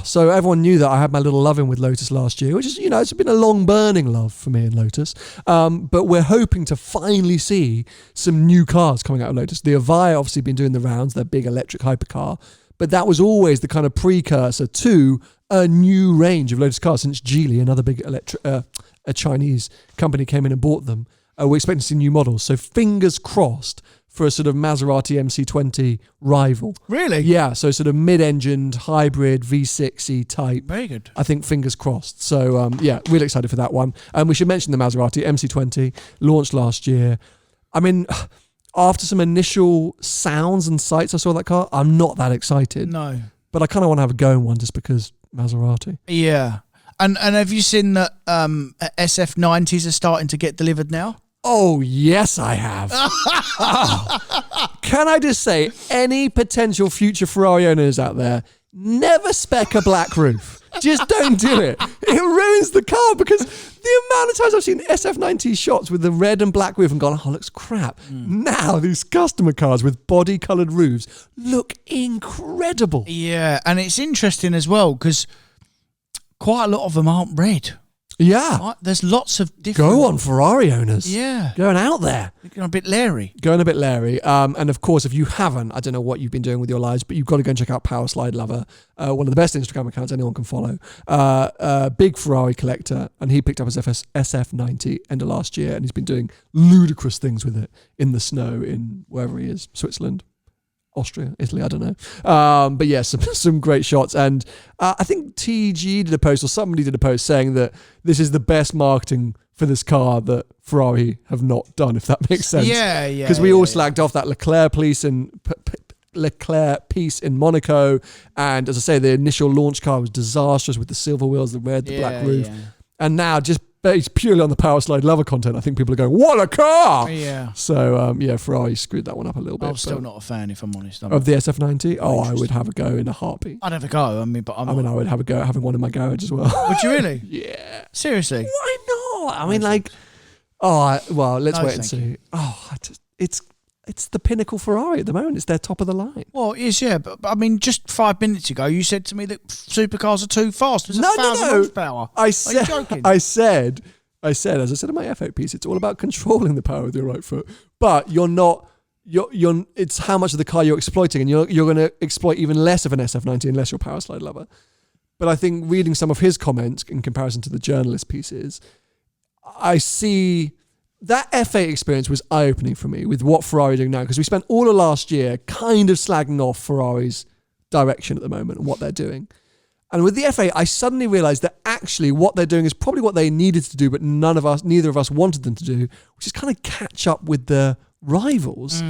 So everyone knew that I had my little love-in with Lotus last year, which is, it's been a long burning love for me in Lotus. But we're hoping to finally see some new cars coming out of Lotus. The Avaya obviously been doing the rounds, their big electric hypercar, but that was always the kind of precursor to a new range of Lotus cars since Geely, another big a Chinese company, came in and bought them. We're expecting to see new models. So fingers crossed for a sort of Maserati MC20 rival. Really? Yeah, so sort of mid-engined, hybrid, V6-y type. Very good. I think fingers crossed. So, really excited for that one. And we should mention the Maserati MC20, launched last year. I mean, after some initial sounds and sights I saw that car, I'm not that excited. No. But I kind of want to have a go in one just because Maserati. Yeah. And have you seen that SF90s are starting to get delivered now? Oh, yes, I have. Can I just say, any potential future Ferrari owners out there, never spec a black roof. Just don't do it. It ruins the car because the amount of times I've seen SF90 shots with the red and black roof and gone, looks crap. Now these customer cars with body-coloured roofs look incredible. Yeah, and it's interesting as well because quite a lot of them aren't red. Yeah. There's lots of different... Go on, Ferrari owners. Yeah. Going out there. Going a bit Larry. And of course, if you haven't, I don't know what you've been doing with your lives, but you've got to go and check out Power Slide Lover, one of the best Instagram accounts anyone can follow. Big Ferrari collector, and he picked up his SF90 end of last year, and he's been doing ludicrous things with it in the snow in wherever he is, Switzerland. Austria, Italy, I don't know. But yeah, some great shots. And I think TG did a post, or somebody did a post saying that this is the best marketing for this car that Ferrari have not done, if that makes sense. Yeah. Because we all slagged off that Leclerc piece in Monaco. And as I say, the initial launch car was disastrous with the silver wheels, the red, the black roof. Yeah. And now just based purely on the Power Slide Lover content, I think people are going, what a car! Yeah. So, Ferrari screwed that one up a little bit. I'm still not a fan, if I'm honest. Of the SF90? I would have a go in a heartbeat. I'd have a go, I would have a go at having one in my garage as well. Would you really? Yeah. Seriously? Why not? Let's wait and see. It's the pinnacle Ferrari at the moment. It's their top of the line. Well, it is, yeah. But I mean, just 5 minutes ago, you said to me that supercars are too fast. It's 1,000 horsepower. Are you joking? I said, as I said in my F8 piece, it's all about controlling the power with your right foot. But you're not. It's how much of the car you're exploiting, and you're going to exploit even less of an SF90 unless you're a Power Slide Lover. But I think reading some of his comments in comparison to the journalist pieces, I see. That F8 experience was eye-opening for me with what Ferrari are doing now, because we spent all of last year kind of slagging off Ferrari's direction at the moment and what they're doing. And with the F8, I suddenly realised that actually what they're doing is probably what they needed to do, but neither of us wanted them to do, which is kind of catch up with the rivals.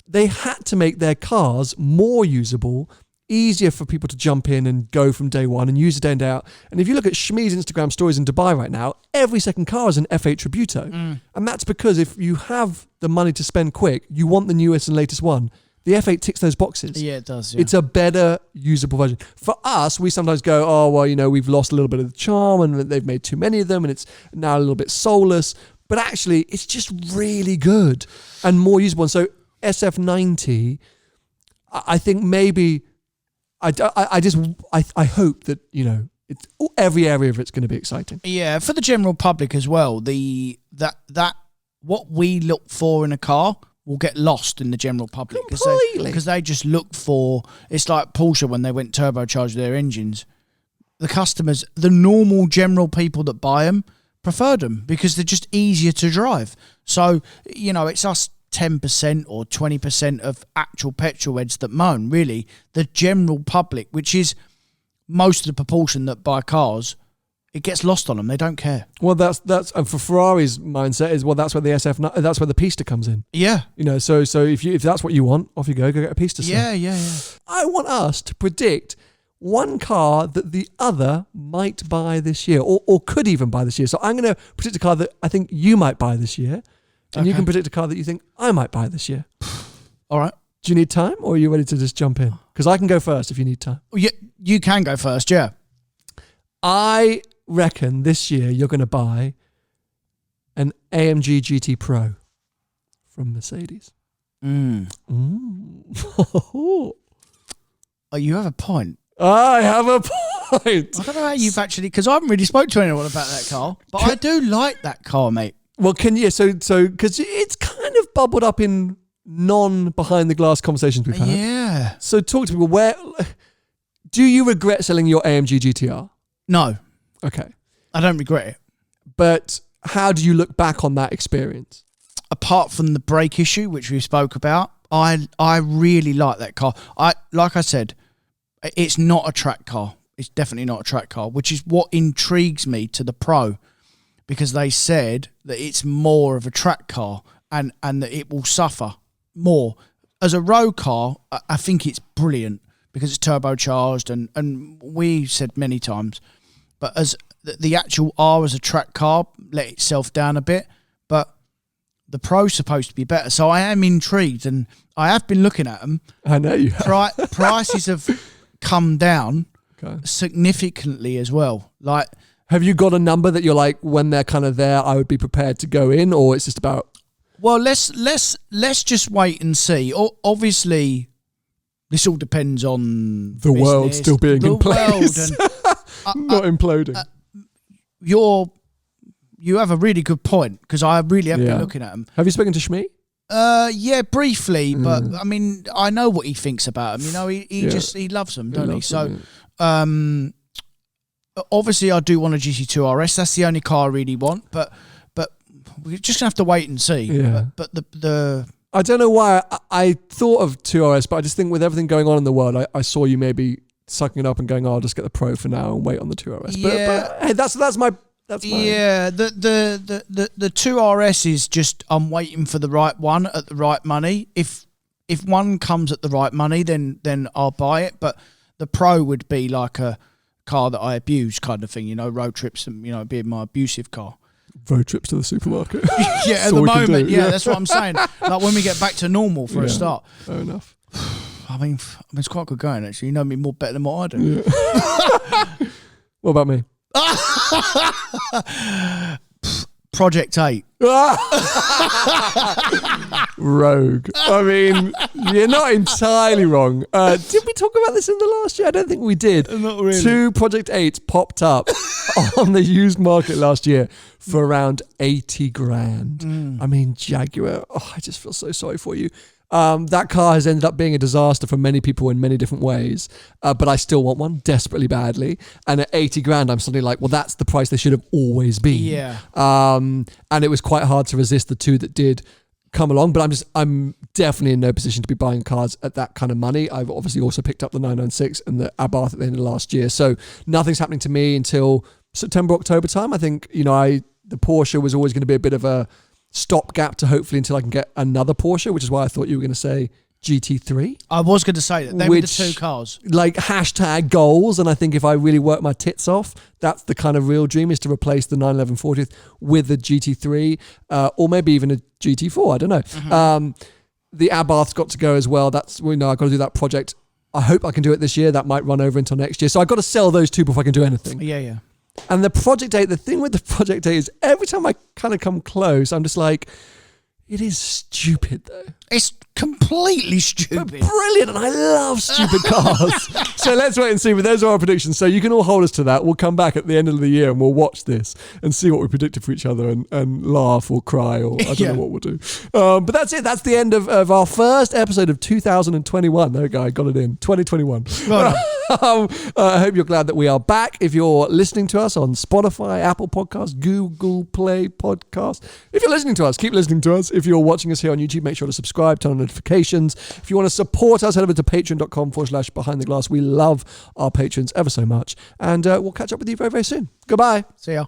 They had to make their cars more usable, easier for people to jump in and go from day one and use it day in, day out. And if you look at Shmi's Instagram stories in Dubai right now, every second car is an F8 Tributo. And that's because if you have the money to spend quick, you want the newest and latest one. The The F8 ticks those boxes. Yeah, it does. Yeah. It's a better usable version. For us, we sometimes go, oh, well, you know, we've lost a little bit of the charm and they've made too many of them and it's now a little bit soulless. But actually, it's just really good and more usable. And so SF90, I think maybe, I hope that, you know, it's every area of it's going to be exciting. Yeah, for the general public as well, that what we look for in a car will get lost in the general public. Completely. Because they just look for, it's like Porsche when they went turbocharged their engines. The customers, the normal general people that buy them, preferred them because they're just easier to drive. So, you know, it's us 10% or 20% of actual petrol heads that moan, really. The general public, which is most of the proportion that buy cars, it gets lost on them. They don't care. Well, that's and for Ferrari's mindset is, well, that's where that's where the Pista comes in. Yeah. You know, so if that's what you want, off you go get a Pista. Yeah. I want us to predict one car that the other might buy this year or could even buy this year. So I'm going to predict a car that I think you might buy this year and you can predict a car that you think I might buy this year. All right. Do you need time or are you ready to just jump in? Because I can go first if you need time. You can go first, yeah. I reckon this year you're going to buy an AMG GT Pro from Mercedes. Oh, you have a point. I have a point. I don't know how you've actually, because I haven't really spoke to anyone about that car, but I do like that car, mate. Well, so because it's kind of bubbled up in non-behind the glass conversations we've had. Yeah. So talk to people. Do you regret selling your AMG GTR? No. Okay. I don't regret it. But how do you look back on that experience? Apart from the brake issue, which we spoke about, I really like that car. Like I said, it's not a track car. It's definitely not a track car, which is what intrigues me to the Pro, because they said that it's more of a track car and that it will suffer more. As a road car, I think it's brilliant because it's turbocharged and we said many times, but as the actual R as a track car let itself down a bit, but the Pro's supposed to be better. So I am intrigued and I have been looking at them. I know you have. Prices have come down significantly as well. Like, have you got a number that you're like, when they're kind of there, I would be prepared to go in, or it's just about? Well, let's just wait and see. Obviously, this all depends on the world still being in place, and, not imploding. You have a really good point because I really have been looking at them. Have you spoken to Shmi? Yeah, briefly, but I mean, I know what he thinks about them. You know, he loves them, doesn't he? So, obviously, I do want a GT2 RS. That's the only car I really want, but we're just gonna have to wait and see. Yeah. But the I don't know why I thought of 2RS, but I just think with everything going on in the world, I saw you maybe sucking it up and going, oh, I'll just get the Pro for now and wait on the 2RS. Yeah. But hey, that's my. Yeah, the 2RS is just, I'm waiting for the right one at the right money. If one comes at the right money, then I'll buy it. But the Pro would be like a car that I abuse kind of thing, you know, road trips and, you know, being my abusive car. Road trips to the supermarket. Yeah, at the moment, yeah, that's what I'm saying. Like when we get back to normal for a start. Fair enough. I mean, it's quite good going, actually. You know me more better than what I do. Yeah. What about me? Project 8. Rogue. I mean, you're not entirely wrong. Did we talk about this in the last year? I don't think we did. Not really. 2 Project 8s popped up on the used market last year for around 80 grand. I mean, Jaguar. Oh, I just feel so sorry for you. That car has ended up being a disaster for many people in many different ways, but I still want one desperately badly. And at 80 grand, I'm suddenly like, well, that's the price they should have always been. Yeah. And it was quite hard to resist the 2 that did come along, but I'm definitely in no position to be buying cars at that kind of money. I've obviously also picked up the 996 and the Abarth at the end of last year, so nothing's happening to me until September, October time. I think, you know, the Porsche was always going to be a bit of a stopgap to hopefully until I can get another Porsche, which is why I thought you were going to say GT3. I was going to say that. They were the 2 cars. Like hashtag goals, and I think if I really work my tits off, that's the kind of real dream, is to replace the 911 40th with a GT3 or maybe even a GT4. I don't know. the Abarth's got to go as well. That's, I've got to do that project. I hope I can do it this year. That might run over until next year. So I've got to sell those two before I can do anything. Yeah. And the project date, the thing with the project date is every time I kind of come close, I'm just like, it is stupid though. It's completely stupid. But brilliant, and I love stupid cars. So let's wait and see. But those are our predictions. So you can all hold us to that. We'll come back at the end of the year and we'll watch this and see what we predicted for each other and laugh or cry or I don't know what we'll do. But that's it. That's the end of our first episode of 2021. There we go. I got it in. 2021. Well I hope you're glad that we are back. If you're listening to us on Spotify, Apple Podcasts, Google Play Podcasts, if you're listening to us, keep listening to us. If you're watching us here on YouTube, make sure to subscribe, turn on notifications. If you want to support us, head over to patreon.com/behind the glass. We love our patrons ever so much. And we'll catch up with you very, very soon. Goodbye. See ya.